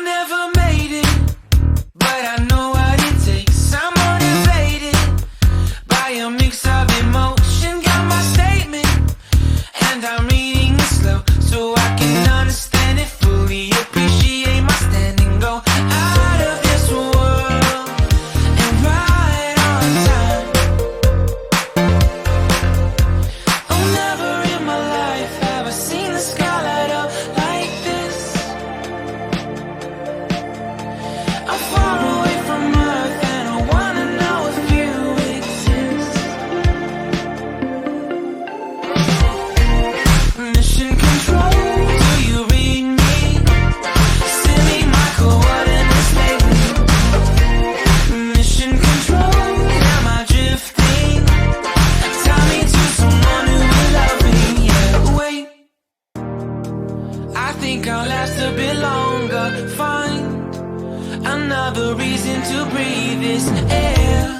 never made it, but I know what it takes. I'm motivated by a mix of emotion. Got my statement, and I'm reading it slow so I can understand it fully. Appreciate my standing, go out of this world and right on time. Oh, never in my life have I seen the sky light up like this. I'm far away from Earth and I wanna know if you exist. Mission control, do you read me? Send me my coordinates lately. Mission control, am I drifting? Tie me to someone who will love me. Yeah, wait, I think I'll last a bit longer. Find another reason to breathe this air.